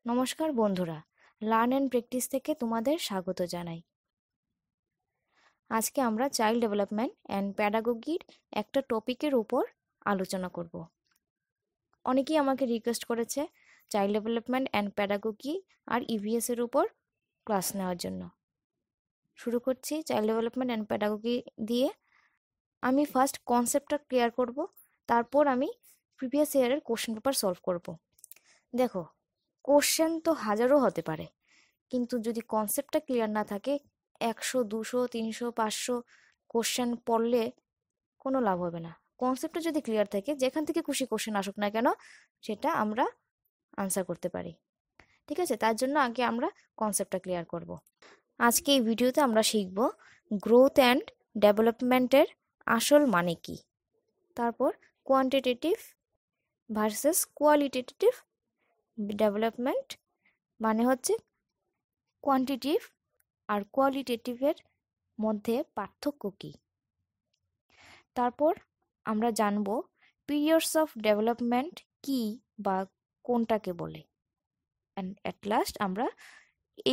নমস্কার বন্ধুরা, learn and practice থেকে তোমাদের স্বাগত জানাই। আজকে আমরা চাইল্ড ডেভেলপমেন্ট অ্যান্ড প্যাডাগোগির একটা টপিকের উপর আলোচনা করব। অনেকেই আমাকে রিকোয়েস্ট করেছে চাইল্ড ডেভেলপমেন্ট অ্যান্ড প্যাডাগোগি আর ইভিএস এর উপর ক্লাস নেওয়ার জন্য। শুরু করছি চাইল্ড ডেভেলপমেন্ট অ্যান্ড প্যাডাগোগি দিয়ে। আমি ফার্স্ট কনসেপ্টটা ক্লিয়ার করব, তারপর আমি প্রিভিয়াস ইয়ারের কোশ্চেন পেপার সলভ করব। দেখো, কোশ্চেন তো হাজারও হতে পারে, কিন্তু যদি কনসেপ্টটা ক্লিয়ার না থাকে 100, 200, 300, 500 কোশ্চেন পড়লে কোনো লাভ হবে না। কনসেপ্টটা যদি ক্লিয়ার থাকে, যেখান থেকে খুশি কোশ্চেন আসুক না কেন সেটা আমরা আনসার করতে পারি। ঠিক আছে, তার জন্য আগে আমরা কনসেপ্টটা ক্লিয়ার করব। আজকে এই ভিডিওতে আমরা শিখব গ্রোথ অ্যান্ড ডেভেলপমেন্টের আসল মানে কি, তারপর কোয়ান্টিটেটিভ ভার্সেস কোয়ালিটেটিভ ডেভেলপমেন্ট মানে হচ্ছে কোয়ান্টিটিভ আর কোয়ালিটেটিভের মধ্যে পার্থক্য কী। তারপর আমরা জানব পিরিয়ডস অফ ডেভেলপমেন্ট কি বা কোনটাকে বলে। অ্যান্ড অ্যাট লাস্ট আমরা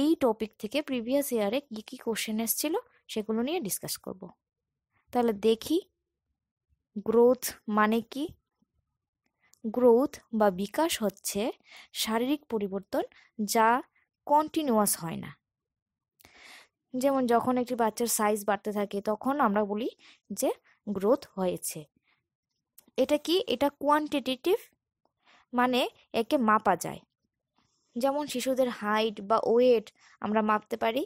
এই টপিক থেকে প্রিভিয়াস ইয়ারে কী কী কোশ্চেন এসেছিল সেগুলো নিয়ে ডিসকাস করব। তাহলে দেখি গ্রোথ মানে কি। গ্রোথ বা বিকাশ হচ্ছে শারীরিক পরিবর্তন যা কন্টিনিউয়াস হয় না। যেমন যখন একটি বাচ্চার সাইজ বাড়তে থাকে তখন আমরা বলি যে গ্রোথ হয়েছে। এটা কি? এটা কোয়ান্টিটেটিভ, মানে একে মাপা যায়। যেমন শিশুদের হাইট বা ওয়েট আমরা মাপতে পারি।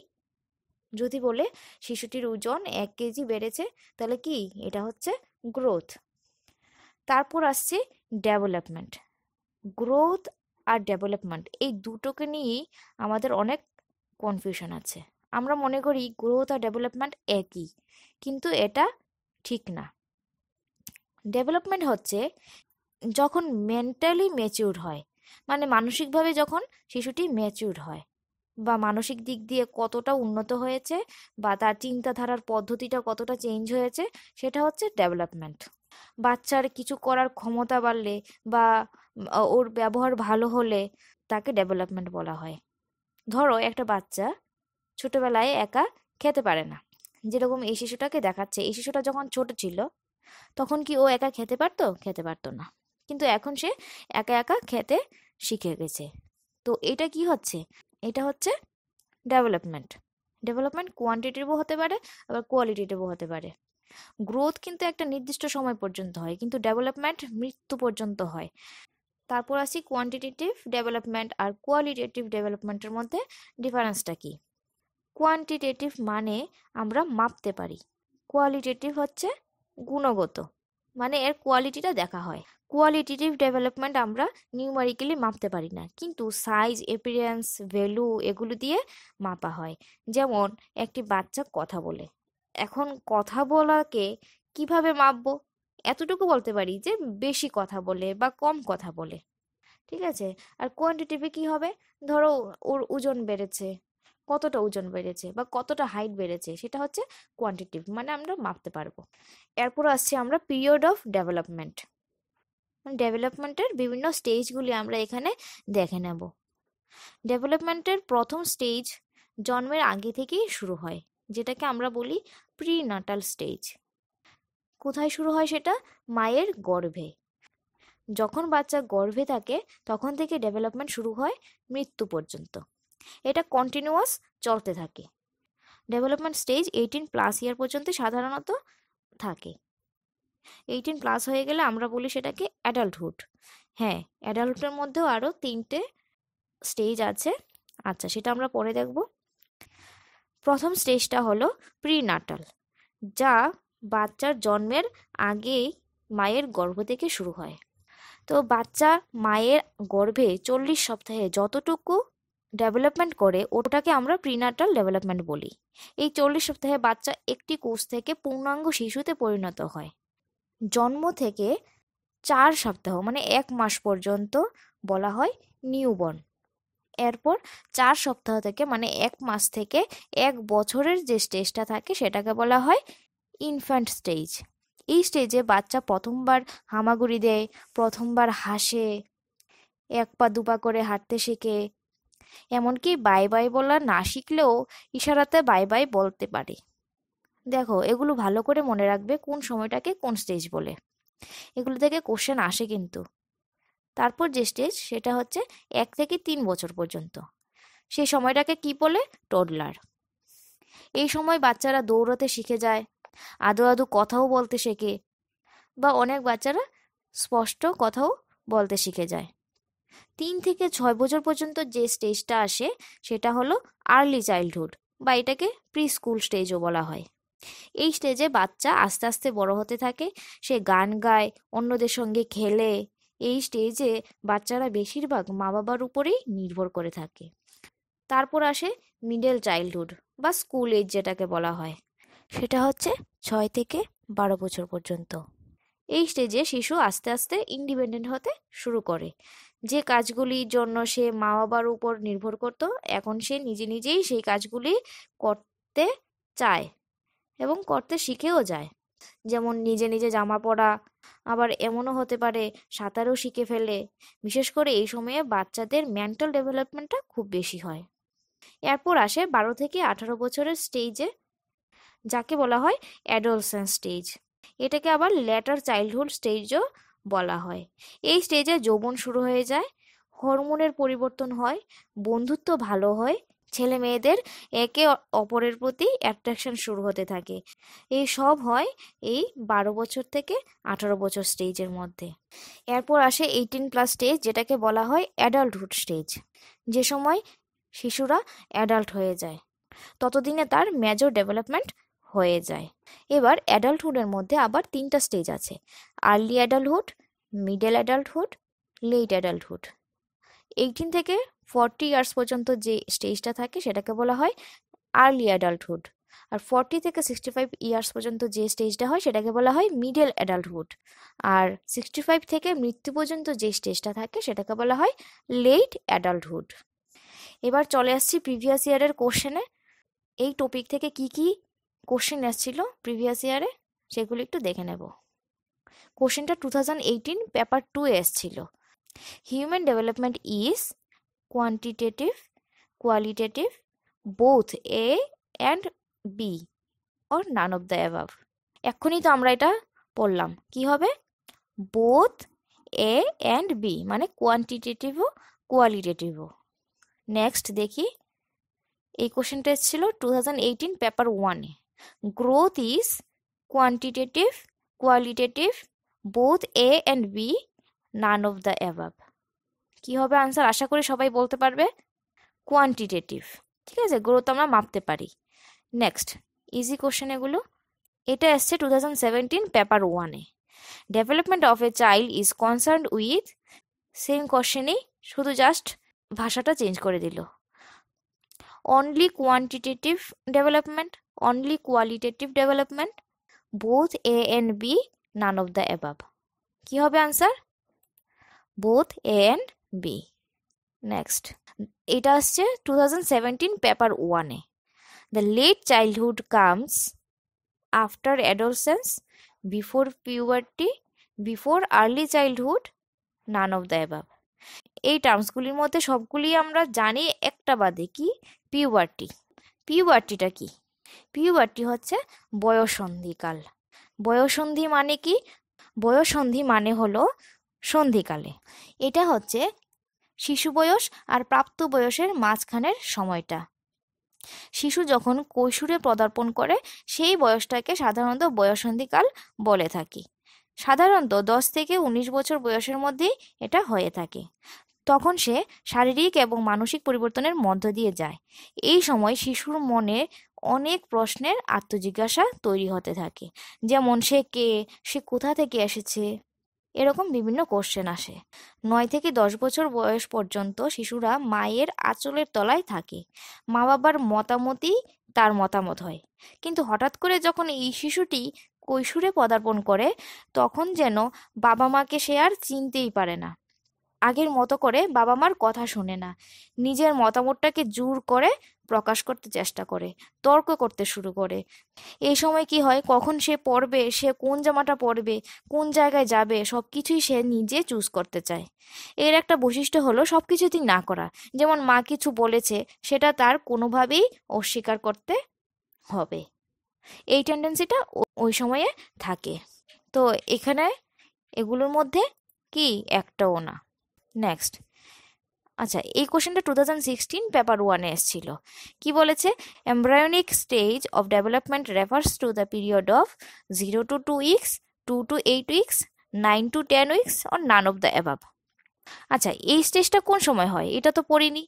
যদি বলে শিশুটির ওজন 1 কেজি বেড়েছে, তাহলে কি এটা হচ্ছে গ্রোথ। তারপর আসছে ডেভেলপমেন্ট। গ্রোথ আর ডেভেলপমেন্ট এই দুটোকে নিয়েই আমাদের অনেক কনফিউশন আছে। আমরা মনে করি গ্রোথ আর ডেভেলপমেন্ট একই, কিন্তু এটা ঠিক না। ডেভেলপমেন্ট হচ্ছে যখন মেন্টালি ম্যাচিউর হয়, মানে মানসিকভাবে যখন শিশুটি ম্যাচিউর হয় বা মানসিক দিক দিয়ে কতটা উন্নত হয়েছে বা তার চিন্তাধারার পদ্ধতিটা কতটা চেঞ্জ হয়েছে, সেটা হচ্ছে ডেভেলপমেন্ট। বাচ্চার কিছু করার ক্ষমতা বাড়লে বা ওর ব্যবহার ভালো হলে তাকে ডেভেলপমেন্ট বলা হয়। ধরো একটা বাচ্চা ছোটবেলায় একা খেতে পারে না, যেরকম এই শিশুটাকে দেখাচ্ছে। এই শিশুটা যখন ছোট ছিল তখন কি ও একা খেতে পারতো? খেতে পারতো না, কিন্তু এখন সে একা একা খেতে শিখে গেছে। তো এটা কি হচ্ছে? এটা হচ্ছে ডেভেলপমেন্ট। ডেভেলপমেন্ট কোয়ান্টিটিভও হতে পারে, আবার কোয়ালিটিটিভও হতে পারে। গ্রোথ কিন্তু একটা নির্দিষ্ট সময় পর্যন্ত হয়, কিন্তু ডেভেলপমেন্ট মৃত্যু পর্যন্ত হয়। তারপর আসি কোয়ান্টিটেটিভ ডেভেলপমেন্ট আর কোয়ালিটেটিভ ডেভেলপমেন্টের মধ্যে ডিফারেন্সটা কি। কোয়ান্টিটেটিভ মানে আমরা মাপতে পারি, কোয়ালিটেটিভ হচ্ছে গুণগত, মানে এর কোয়ালিটিটা দেখা হয়। কোয়ালিটেটিভ ডেভেলপমেন্ট আমরা নিউমারিক্যালি মাপতে পারি না, কিন্তু সাইজ, এপিয়ারেন্স, ভ্যালু এগুলো দিয়ে মাপা হয়। যেমন একটি বাচ্চা কথা বলে, এখন কথা বলাকে কিভাবে মাপবো? এতটুকু বলতে পারি যে বেশি কথা বলে বা কম কথা বলে। ঠিক আছে। আর কোয়ান্টিটিভে কি হবে? ধরো ওর ওজন বেড়েছে, কতটা ওজন বেড়েছে বা কতটা হাইট বেড়েছে, সেটা হচ্ছে কোয়ান্টিটিভ, মানে আমরা মাপতে পারবো। এরপর আসছি আমরা পিরিয়ড অফ ডেভেলপমেন্ট। ডেভেলপমেন্টের বিভিন্ন স্টেজগুলি আমরা এখানে দেখে নেব। ডেভেলপমেন্টের প্রথম স্টেজ জন্মের আগে থেকেই শুরু হয়, যেটাকে আমরা বলি প্রি নাটাল স্টেজ। কোথায় শুরু হয় সেটা? মায়ের গর্ভে। যখন বাচ্চা গর্ভে থাকে তখন থেকে ডেভেলপমেন্ট শুরু হয় মৃত্যু পর্যন্ত। এটা কন্টিনিউয়াস চলতে থাকে। ডেভেলপমেন্ট স্টেজ 18+ ইয়ার পর্যন্ত সাধারণত থাকে। 18+ হয়ে গেলে আমরা বলি সেটাকে অ্যাডাল্টহুড। হ্যাঁ, অ্যাডাল্টের মধ্যেও আরও 3টে স্টেজ আছে। আচ্ছা, সেটা আমরা পরে দেখব। প্রথম স্টেজটা হলো প্রিনাটাল, যা বাচ্চার জন্মের আগেই মায়ের গর্ভ থেকে শুরু হয়। তো বাচ্চা মায়ের গর্ভে 40 সপ্তাহে যতটুকু ডেভেলপমেন্ট করে ওটাকে আমরা প্রিনাটাল ডেভেলপমেন্ট বলি। এই 40 সপ্তাহে বাচ্চা একটি কোষ থেকে পূর্ণাঙ্গ শিশুতে পরিণত হয়। জন্ম থেকে 4 সপ্তাহ মানে 1 মাস পর্যন্ত বলা হয় নিউবর্ন। এরপর 4 সপ্তাহ থেকে মানে 1 মাস থেকে 1 বছরের যে স্টেজটা থাকে সেটাকে বলা হয় ইনফ্যান্ট স্টেজ। এই স্টেজে বাচ্চা প্রথমবার হামাগুড়ি দেয়, প্রথমবার হাসে, 1 পা 2 পা করে হাঁটতে শেখে, এমনকি বাই বাই বলা না শিখলেও ইশারাতে বাই বাই বলতে পারে। দেখো, এগুলো ভালো করে মনে রাখবে কোন সময়টাকে কোন স্টেজ বলে। এগুলো থেকে কোশ্চেন আসে কিন্তু। তারপর যে স্টেজ সেটা হচ্ছে 1 থেকে 3 বছর পর্যন্ত। সেই সময়টাকে কি বলে? টডলার। এই সময় বাচ্চারা দৌড়াতে শিখে যায়, আদো আদো কথাও বলতে শেখে, বা অনেক বাচ্চারা স্পষ্ট কথাও বলতে শিখে যায়। 3 থেকে 6 বছর পর্যন্ত যে স্টেজটা আসে সেটা হলো আর্লি চাইল্ডহুড, বা এটাকে প্রি স্কুল স্টেজও বলা হয়। এই স্টেজে বাচ্চা আস্তে আস্তে বড় হতে থাকে, সে গান গায়, অন্যদের সঙ্গে খেলে। এই স্টেজে বাচ্চারা বেশিরভাগ মা বাবার উপরেই নির্ভর করে থাকে। তারপর আসে মিডল চাইল্ডহুড বা স্কুল এজ যেটাকে বলা হয়, সেটা হচ্ছে 6 থেকে 12 বছর পর্যন্ত। এই স্টেজে শিশু আস্তে আস্তে ইন্ডিপেন্ডেন্ট হতে শুরু করে। যে কাজগুলির জন্য সে মা বাবার উপর নির্ভর করত, এখন সে নিজে নিজেই সেই কাজগুলি করতে চায় এবং করতে শিখেও যায়। যেমন নিজে নিজে জামা পরা, আবার এমনও হতে পারে সাঁতারও শিখে ফেলে। বিশেষ করে এই সময়ে বাচ্চাদের মেন্টাল ডেভেলপমেন্টটা খুব বেশি হয়। এরপর আসে 12 থেকে 18 বছরের স্টেজে, যাকে বলা হয় অ্যাডolescent স্টেজ। এটাকে আবার লেটার চাইল্ডহুড স্টেজও বলা হয়। এই স্টেজে যৌবন শুরু হয়ে যায়, হরমোনের পরিবর্তন হয়, বন্ধুত্ব ভালো হয়, ছেলে মেয়েদের একে অপরের প্রতি অ্যাট্রাকশন শুরু হতে থাকে। এই সব হয় এই 12 বছর থেকে 18 বছর স্টেজের মধ্যে। এরপর আসে 18+ স্টেজ, যেটাকে বলা হয় অ্যাডাল্টহুড স্টেজ। যে সময় শিশুরা অ্যাডাল্ট হয়ে যায়, ততদিনে তার মেজর ডেভেলপমেন্ট হয়ে যায়। এবার অ্যাডাল্টহুডের মধ্যে আবার 3টা স্টেজ আছে: early adulthood, middle adulthood, late adulthood. 18 থেকে 40 ইয়ার্স পর্যন্ত যে স্টেজটা থাকে সেটাকে বলা হয় আর্লি অ্যাডাল্টহুড। আর 40 থেকে 65 ইয়ার্স পর্যন্ত যে স্টেজটা হয় সেটাকে বলা হয় মিডল অ্যাডাল্টহুড। আর 65 থেকে মৃত্যু পর্যন্ত যে স্টেজটা থাকে সেটাকে বলা হয় লেট অ্যাডাল্টহুড। এবার চলে আসছি প্রিভিয়াস ইয়ারের কোশ্চেনে। এই টপিক থেকে কি কি কোশ্চেন এসেছিল প্রিভিয়াস ইয়ারে সেগুলো একটু দেখে নেব। কোশ্চেনটা 2018 পেপার 2 এসেছিল। Human development is quantitative, qualitative, both A and B, or none of the above. এক্ষুনি তো আমরা এটা পড়লাম, কি হবে? বোথ এ অ্যান্ড বি, মানে কোয়ান্টিটেটিভও কোয়ালিটেটিভও। নেক্সট দেখি, এই কোশ্চেনটা এসেছিল 2018 পেপার 1-এ। Growth is quantitative, qualitative, both A and B, none of the above. কি হবে আনসার? আশা করি সবাই বলতে পারবে কোয়ান্টিটেটিভ। ঠিক আছে, গ্রোথ আমরা মাপতে পারি। নেক্সট, ইজি কোশ্চেন এগুলো। এটা এসছে 2017 পেপার 1-এ। Development of a child is concerned with, same কোশ্চেনই, শুধু জাস্ট ভাষাটা চেঞ্জ করে দিল। Only quantitative development, only qualitative development, both A and B, none of the above. কি হবে answer? Both A and B. Next, এটা আসছে 2017 পেপার 1-এ। The late childhood comes after adolescence, before puberty, before early childhood, none of the above. এই টার্মসগুলির মধ্যে সবগুলি আমরা জানি, একটা বাদে, কি? পিউবার্টি। পিউবার্টিটা কি? পিউবার্টি হচ্ছে বয়ঃসন্ধিকাল। বয়ঃসন্ধি মানে কি? বয়ঃসন্ধি মানে হলো সন্ধিকালে। এটা হচ্ছে শিশু বয়স আর প্রাপ্ত বয়সের মাঝখানের সময়টা। শিশু যখন কৈশোরে পদার্পণ করে সেই বয়সটাকে সাধারণত বয়ঃসন্ধিকাল বলে থাকি। সাধারণত 10 থেকে 19 বছর বয়সের মধ্যেই এটা হয়ে থাকে। তখন সে শারীরিক এবং মানসিক পরিবর্তনের মধ্য দিয়ে যায়। এই সময় শিশুর মনে অনেক প্রশ্নের আত্মজিজ্ঞাসা তৈরি হতে থাকে, যেমন সে কে, সে কোথা থেকে এসেছে, এরকম বিভিন্ন কোশ্চেন আসে। 9 থেকে 10 বছর বয়স পর্যন্ত শিশুরা মায়ের আঁচলের তলায় থাকে। মা বাবার মতামতই তার মতামত হয়। কিন্তু হঠাৎ করে যখন এই শিশুটি কৈশোরে পদার্পণ করে, তখন যেন বাবা মাকে সে আর চিনতেই পারে না। আগের মতো করে বাবা মার কথা শোনে না, নিজের মতামতটাকে জোর করে প্রকাশ করতে চেষ্টা করে, তর্ক করতে শুরু করে। এই সময় কি হয়, কখন সে পড়বে, সে কোন জামাটা পরবে, কোন জায়গায় যাবে, সবকিছুই সে নিজে চুজ করতে চায়। এর একটা বৈশিষ্ট্য হলো সবকিছুতেই না করা। যেমন মা কিছু বলেছে, সেটা তার কোনোভাবেই অস্বীকার করতে হবে। এই টেন্ডেন্সিটা ওই সময়ে থাকে। তো এখানে এগুলোর মধ্যে কি একটাও না। নেক্সট, আচ্ছা, এই কোশ্চেনটা 2016 পেপার 1-এ এসেছিল। কি বলেছে? Embryonic stage of development refers to the period of 0 to 2 weeks, 2 to 8 weeks, 9 to 10 weeks or none of the above। আচ্ছা, এই স্টেজটা কোন সময় হয় এটা তো পড়িনি।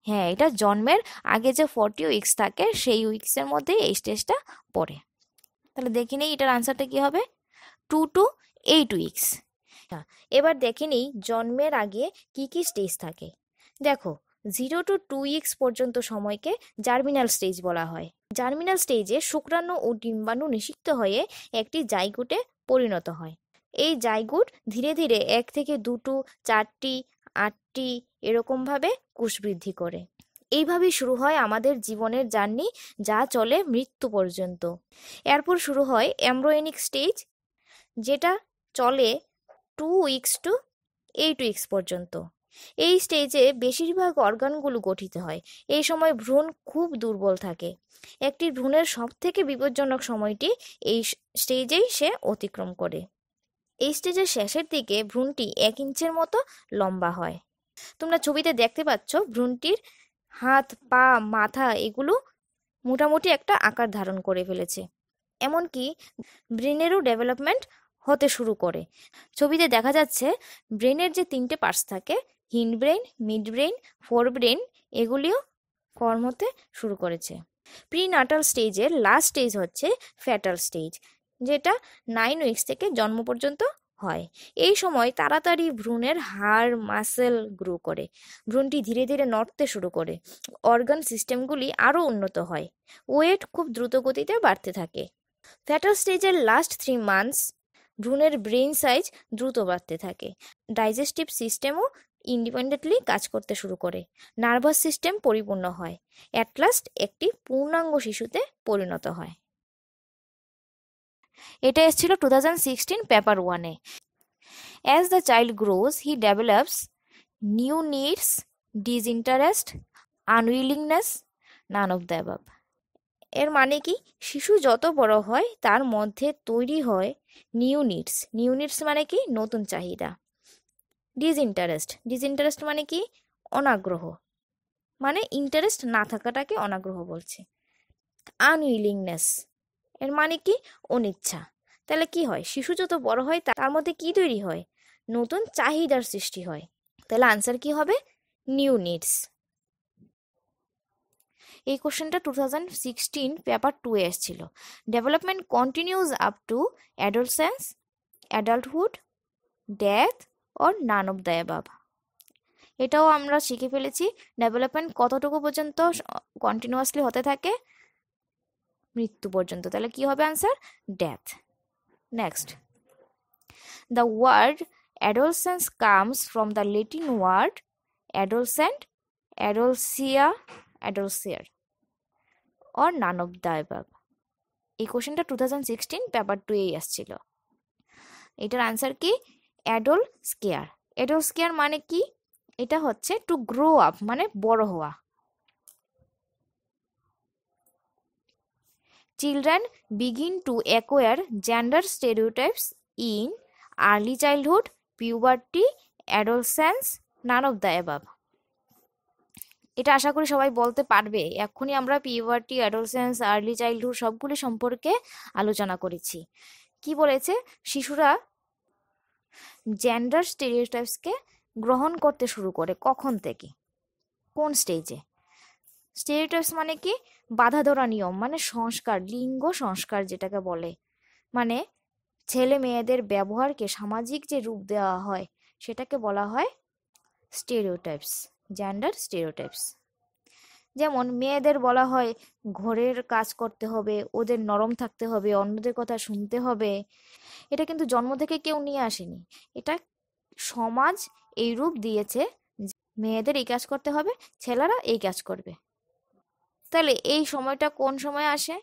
হ্যাঁ, এটা জন্মের আগে যে 40 উইকস থাকে সেই উইকসের মধ্যে এই স্টেজটা পড়ে। তাহলে দেখে নিই এটার আনসারটা কি হবে, 2 to 8 উইকস। এবার দেখে নিই জন্মের আগে কি কি স্টেজ থাকে। দেখো, 0 to 2 উইকস পর্যন্ত সময়কে জার্মিনাল স্টেজ বলা হয়। জার্মিনাল স্টেজে শুক্রাণু ও ডিম্বাণু নিষিক্ত হয়ে একটি জাইগোটে পরিণত হয়। এই জাইগোট ধীরে ধীরে 1 থেকে 2টো, 4টি, 8টি এরকমভাবে কোষ বৃদ্ধি করে। এইভাবেই শুরু হয় আমাদের জীবনের জার্নি, যা চলে মৃত্যু পর্যন্ত। এরপর শুরু হয় এমব্রায়োনিক স্টেজ, যেটা চলে 2 উইকস টু 8 উইকস পর্যন্ত। এই স্টেজে বেশিরভাগ অর্গানগুলো গঠিত হয়। এই সময় ভ্রূণ খুব দুর্বল থাকে। একটি ভ্রূণের সব থেকে বিপজ্জনক সময়টি এই স্টেজেই সে অতিক্রম করে। এই স্টেজের শেষের দিকে ভ্রূণটি 1 ইঞ্চের মতো লম্বা হয়। তোমরা ছবিতে দেখতে পাচ্ছ ভ্রূণটির হাত, পা, মাথা এগুলো মোটামুটি একটা আকার ধারণ করে ফেলেছে। এমনকি ব্রেনেরও ডেভেলপমেন্ট হতে শুরু করে। ছবিতে দেখা যাচ্ছে ব্রেনের যে 3টে পার্টস থাকে, hind brain, mid brain, fore brain, এগুলিও ফর্ম হতে শুরু করেছে। প্রিনাটাল স্টেজের লাস্ট স্টেজ হচ্ছে ফ্যাটাল স্টেজ, যেটা 9 উইকস থেকে জন্ম পর্যন্ত হয়। এই সময় তাড়াতাড়ি ভ্রূণের হাড়, মাসেল গ্রো করে। ভ্রূণটি ধীরে ধীরে নড়তে শুরু করে। অর্গান সিস্টেমগুলি আরও উন্নত হয়। ওয়েট খুব দ্রুত গতিতে বাড়তে থাকে। ফ্যাটাল স্টেজের লাস্ট 3 মান্থস ভ্রূণের ব্রেইন সাইজ দ্রুত বাড়তে থাকে। ডাইজেস্টিভ সিস্টেমও ইন্ডিপেন্ডেন্টলি কাজ করতে শুরু করে। নার্ভাস সিস্টেম পরিপূর্ণ হয়। অ্যাট লাস্ট একটি পূর্ণাঙ্গ শিশুতে পরিণত হয়। এটা এসেছিল 2016 paper 1-এ। As the child grows, he develops new needs, disinterest, unwillingness, none of the above। এর মানে কি, শিশু যত বড় হয় তার মধ্যে তৈরি হয় নিউ নিডস। নিউ নিডস মানে কি, নতুন চাহিদা। ডিসইন্টারেস্ট মানে কি, অনাগ্রহ, মানে ইন্টারেস্ট না থাকাটাকে অনাগ্রহ বলছে। আনউইলিংনেস এর মানে কি, অনিচ্ছা। তাহলে কি হয়, শিশু যত বড় হয় তার মধ্যে কি তৈরি হয়, নতুন চাহিদার সৃষ্টি হয়। তাহলে আনসার কি হবে, নিউ নিডস। এই কোশ্চেনটা 2016 পেপার 2-এ এসেছিল। Development continues up to adolescence, adulthood, death or none of the above. এটাও আমরা শিখে ফেলেছি। ডেভেলপমেন্ট কতটুকু পর্যন্ত কন্টিনিউয়াসলি হতে থাকে, মৃত্যু পর্যন্ত। তাহলে কি হবে answer, death. Next, the word adolescence comes from the Latin word adolescent, adolescia, adolescere or none of the above. এই কোশ্চেনটা 2016 পেপার 2-এই আসছিল। এটার আনসার কি, অ্যাডোল স্কেয়ার। অ্যাডোল স্কেয়ার মানে কি, এটা হচ্ছে টু গ্রো আপ, মানে বড় হওয়া। Children begin to acquire gender stereotypes in early childhood, puberty, adolescence, none of the above. এটা আশা করি সবাই বলতে পারবে। এক্ষুনি আমরা পিউবার্টি, অ্যাডোলসেন্স, আর্লি চাইল্ডহুড সবগুলি সম্পর্কে আলোচনা করেছি। কি বলেছে, শিশুরা জেন্ডার স্টেরিওটাইপসকে গ্রহণ করতে শুরু করে কখন থেকে, কোন স্টেজে। স্টেরিওটাইপস মানে কি, বাধা ধরা নিয়ম, মানে সংস্কার, লিঙ্গ সংস্কার যেটাকে বলে। মানে ছেলে মেয়েদের ব্যবহারকে সামাজিক যে রূপ দেওয়া হয় সেটাকে বলা হয় স্টেরিওটাইপস, জেন্ডার স্টেরিওটাইপস। যেমন মেয়েদের বলা হয় ঘরের কাজ করতে হবে, ওদের নরম থাকতে হবে, অন্যদের কথা শুনতে হবে। এটা কিন্তু জন্ম থেকে কেউ নিয়ে আসেনি, এটা সমাজ এই রূপ দিয়েছে। মেয়েদের এই কাজ করতে হবে, ছেলেরা এই কাজ করবে। তাহলে এই সময়টা কোন সময় আসে?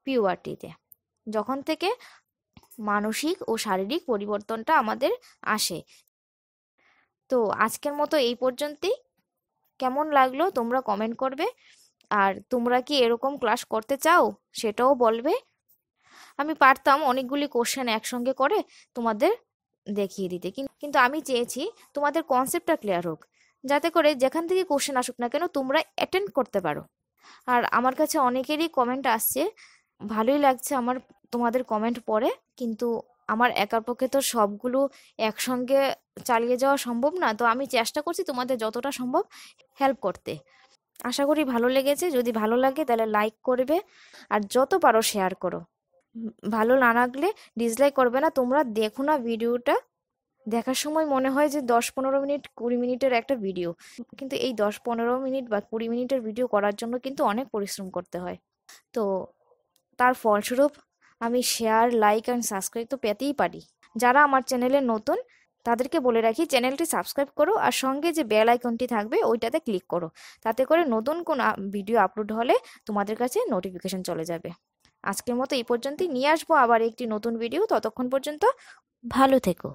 পিউবার্টিতে, যখন থেকে মানসিক ও শারীরিক পরিবর্তনটা আমাদের আসে। তো আজকের মতো এই পর্যন্তই। কেমন লাগলো তোমরা কমেন্ট করবে, আর তোমরা কি এরকম ক্লাস করতে চাও সেটাও বলবে। আমি পারতাম অনেকগুলি কোশ্চেন একসঙ্গে করে তোমাদের দেখিয়ে দিতে, কিন্তু আমি চেয়েছি তোমাদের কনসেপ্টটা ক্লিয়ার হোক, যাতে করে যেখান থেকে কোশ্চেন আসুক না কেন তোমরা অ্যাটেন্ড করতে পারো। আর আমার কাছে অনেকেরই কমেন্ট আসছে, ভালোই লাগছে আমার তোমাদের কমেন্ট পড়ে, কিন্তু আমার একার পক্ষে তো সবগুলো একসঙ্গে চালিয়ে যাওয়া সম্ভব না। তো আমি চেষ্টা করছি তোমাদের যতটা সম্ভব হেল্প করতে। আশা করি ভালো লেগেছে। যদি ভালো লাগে তাহলে লাইক করবে, আর যত পারো শেয়ার করো। ভালো না লাগলে ডিসলাইক করবে না। তোমরা দেখো না ভিডিওটা, দেখার সময় মনে হয় যে 10-15 মিনিট 20 মিনিটের একটা ভিডিও, কিন্তু এই 10-15 মিনিট বা 20 মিনিটের ভিডিও করার জন্য কিন্তু অনেক পরিশ্রম করতে হয়। তো তার ফলস্বরূপ আমি শেয়ার, লাইক অ্যান্ড সাবস্ক্রাইব তো পেতেই পারি। যারা আমার চ্যানেলে নতুন তাদেরকে বলে রাখি, চ্যানেলটি সাবস্ক্রাইব করো, আর সঙ্গে যে বেল আইকনটি থাকবে ওইটাতে ক্লিক করো, তাতে করে নতুন কোন ভিডিও আপলোড হলে তোমাদের কাছে নোটিফিকেশন চলে যাবে। আজকের মতো এই পর্যন্তই, নিয়ে আসবো আবার একটি নতুন ভিডিও। ততক্ষণ পর্যন্ত ভালো থেকো।